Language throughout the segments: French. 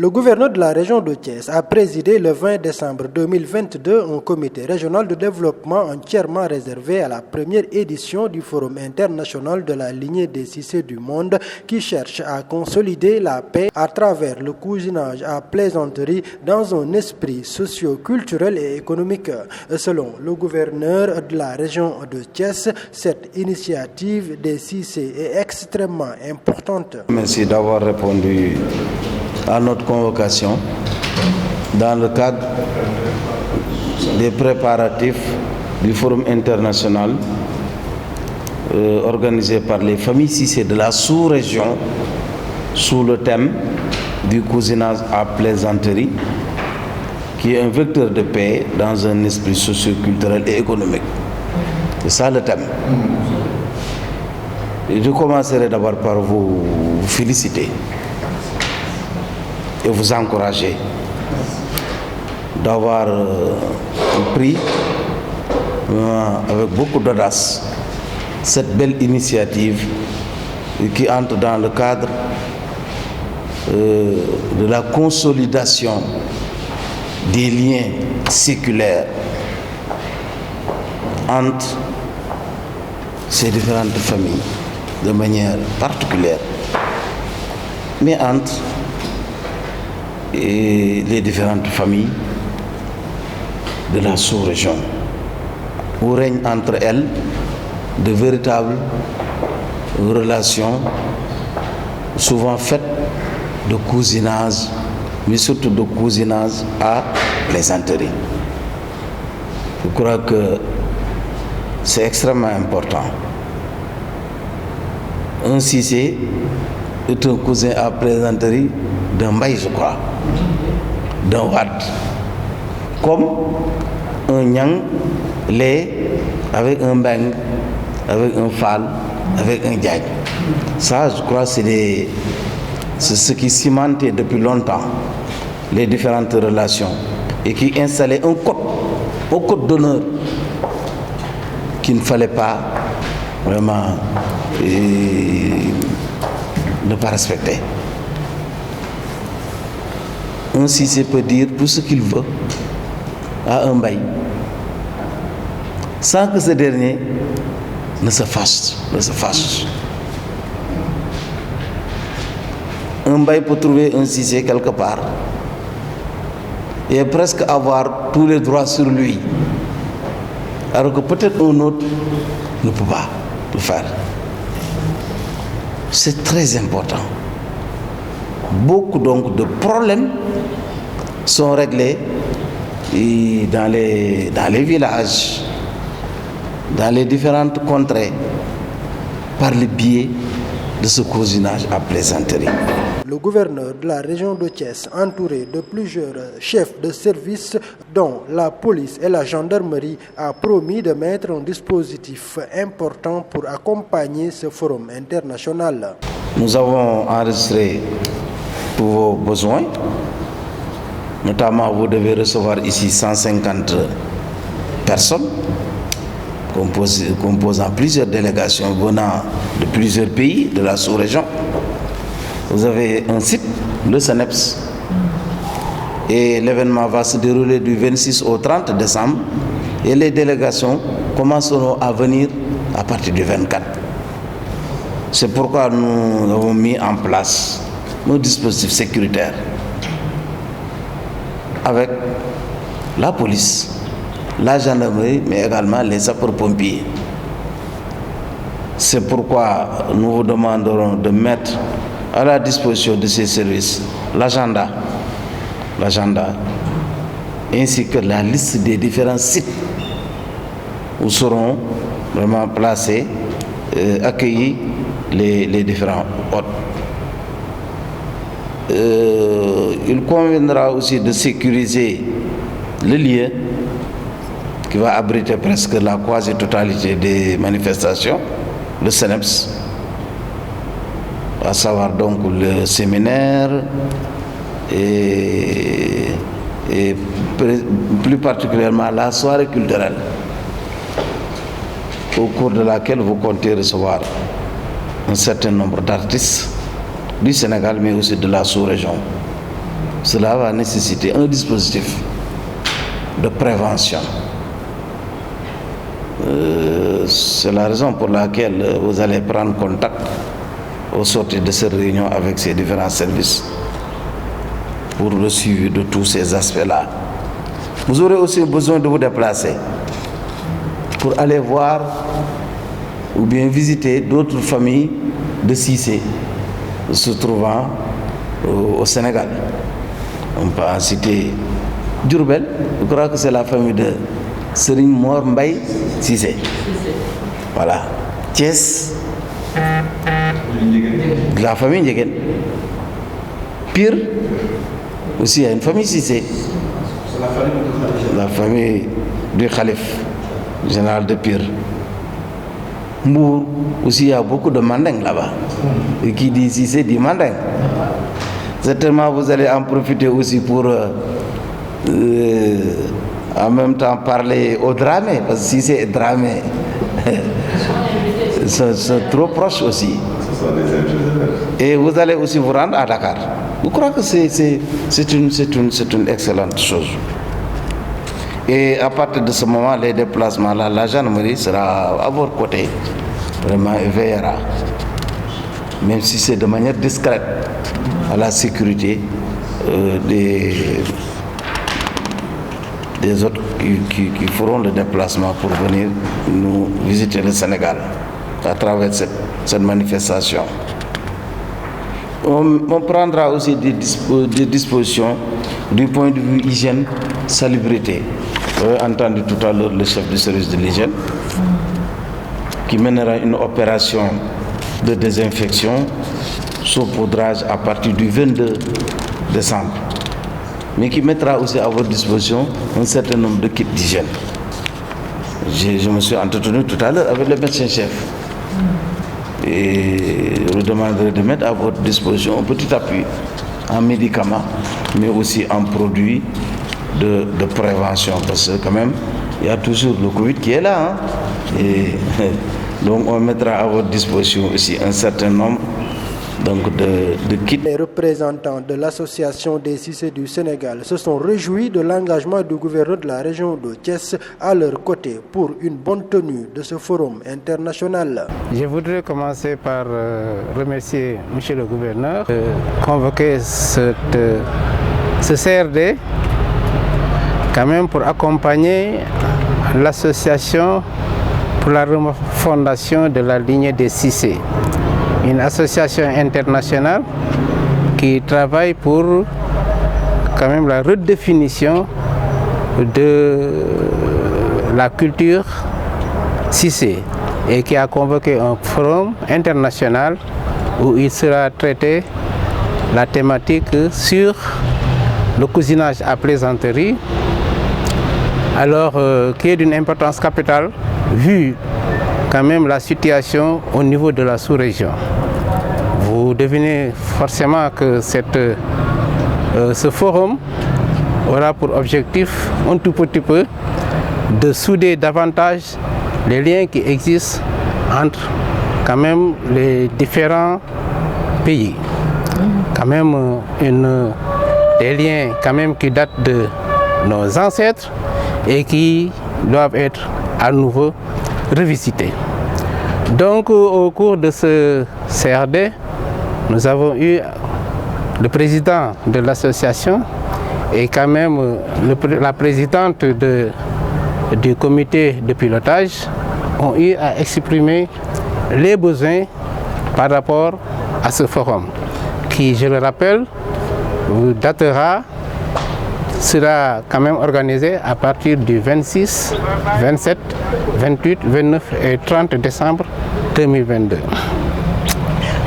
Le gouverneur de la région de Thiès a présidé le 20 décembre 2022 un comité régional de développement entièrement réservé à la première édition du Forum international de la lignée des Cissé du monde qui cherche à consolider la paix à travers le cousinage à plaisanterie dans un esprit socio-culturel et économique. Selon le gouverneur de la région de Thiès, cette initiative des Cissé est extrêmement importante. Merci d'avoir répondu à notre convocation dans le cadre des préparatifs du Forum international organisé par les familles Cissé de la sous-région sous le thème du cousinage à plaisanterie qui est un vecteur de paix dans un esprit socio-culturel et économique. C'est ça le thème. Et je commencerai d'abord par vous féliciter et vous encourager d'avoir pris avec beaucoup d'audace cette belle initiative qui entre dans le cadre de la consolidation des liens séculaires entre ces différentes familles de manière particulière, mais entre les différentes familles de la sous-région, où règnent entre elles de véritables relations souvent faites de cousinage, mais surtout de cousinage à plaisanterie. Je crois que c'est extrêmement important. Un Cissé est un cousin à plaisanterie d'un Mbaye, je crois, d'un Wade, comme un Nyang l'est avec un Beng, avec un Fall, avec un Diagne. Ça, je crois, c'est ce qui cimentait depuis longtemps les différentes relations et qui installait un code d'honneur qu'il ne fallait pas vraiment ne pas respecter. Un Cissé peut dire tout ce qu'il veut à un Mbaye sans que ce dernier ne se fâche. Un Mbaye peut trouver un Cissé quelque part et presque avoir tous les droits sur lui, alors que peut-être un autre ne peut pas le faire. C'est très important. Beaucoup donc de problèmes sont réglés dans les villages, dans les différentes contrées, par le biais de ce cousinage à plaisanterie. Le gouverneur de la région de Thiès, entouré de plusieurs chefs de service, dont la police et la gendarmerie, a promis de mettre un dispositif important pour accompagner ce forum international. Nous avons enregistré tous vos besoins. Notamment, vous devez recevoir ici 150 personnes composant plusieurs délégations venant de plusieurs pays de la sous-région. Vous avez un site, le CNEPS, et l'événement va se dérouler du 26 au 30 décembre et les délégations commenceront à venir à partir du 24. C'est pourquoi nous avons mis en place nos dispositifs sécuritaires avec la police, la gendarmerie, mais également les sapeurs-pompiers. C'est pourquoi nous vous demanderons de mettre à la disposition de ces services l'agenda, ainsi que la liste des différents sites où seront vraiment placés, accueillis les différents hôtes. Il conviendra aussi de sécuriser le lieu qui va abriter presque la quasi-totalité des manifestations, le CNEPS, à savoir donc le séminaire et plus particulièrement la soirée culturelle au cours de laquelle vous comptez recevoir un certain nombre d'artistes du Sénégal mais aussi de la sous-région. cela va nécessiter un dispositif de prévention. C'est la raison pour laquelle vous allez prendre contact au sortir de cette réunion avec ces différents services pour le suivi de tous ces aspects-là. Vous aurez aussi besoin de vous déplacer pour aller voir ou bien visiter d'autres familles de Cissé se trouvant au Sénégal. On peut en citer Diourbel, je crois que c'est la famille de Serigne Mor Mbaye Cissé. Voilà. Thiès, la famille Ndiéguène. Pire, aussi il y a une famille Cissé. La famille du Khalif, général de Pire. Mbour, aussi il y a beaucoup de mandingues là-bas. Et qui dit Cissé dit mandingue. Certainement vous allez en profiter aussi pour en même temps parler au Dramé, parce que Cissé et Dramé sont trop proches aussi. Et vous allez aussi vous rendre à Dakar. Je crois que c'est une excellente chose. Et à partir de ce moment, les déplacements, là, la gendarmerie sera à votre côté, vraiment, et veillera, même si c'est de manière discrète, à la sécurité des autres qui feront le déplacement pour venir nous visiter le Sénégal à travers cette manifestation. On prendra aussi des dispositions du point de vue hygiène, salubrité. Vous avez entendu tout à l'heure le chef du service de l'hygiène qui mènera une opération de désinfection, saupoudrage à partir du 22 décembre, mais qui mettra aussi à votre disposition un certain nombre de kits d'hygiène. Je me suis entretenu tout à l'heure avec le médecin-chef et je vous demanderai de mettre à votre disposition un petit appui en médicaments, mais aussi en produits de prévention, parce que quand même, il y a toujours le Covid qui est là. Et donc on mettra à votre disposition aussi un certain nombre de kits. Les représentants de l'association des Cissé du Sénégal se sont réjouis de l'engagement du gouverneur de la région de Thiès à leur côté pour une bonne tenue de ce forum international. Je voudrais commencer par remercier M. le gouverneur de convoquer ce CRD quand même pour accompagner l'association pour la refondation de la lignée des Cissé, une association internationale qui travaille pour quand même la redéfinition de la culture Cissé et qui a convoqué un forum international où il sera traité la thématique sur le cousinage à plaisanterie, alors qui est d'une importance capitale vu quand même la situation au niveau de la sous-région. Vous devinez forcément que ce forum aura pour objectif un tout petit peu de souder davantage les liens qui existent entre quand même les différents pays. Quand même des liens quand même qui datent de nos ancêtres et qui doivent être à nouveau revisités. Donc au cours de ce CRD, nous avons eu le président de l'association et quand même la présidente du comité de pilotage ont eu à exprimer les besoins par rapport à ce forum qui, je le rappelle, sera quand même organisé à partir du 26, 27, 28, 29 et 30 décembre 2022.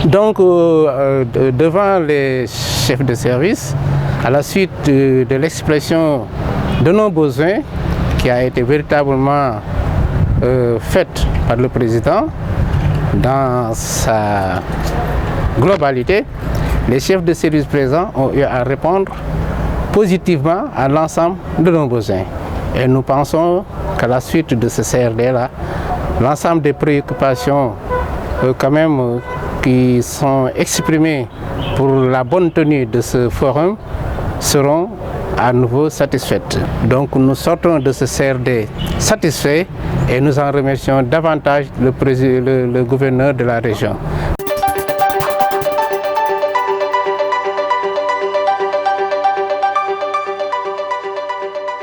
Donc, devant les chefs de service, à la suite de l'expression de nos besoins, qui a été véritablement faite par le président dans sa globalité, les chefs de service présents ont eu à répondre positivement à l'ensemble de nos besoins. Et nous pensons qu'à la suite de ce CRD-là, l'ensemble des préoccupations quand même qui sont exprimées pour la bonne tenue de ce forum seront à nouveau satisfaites. Donc nous sortons de ce CRD satisfaits et nous en remercions davantage le gouverneur de la région.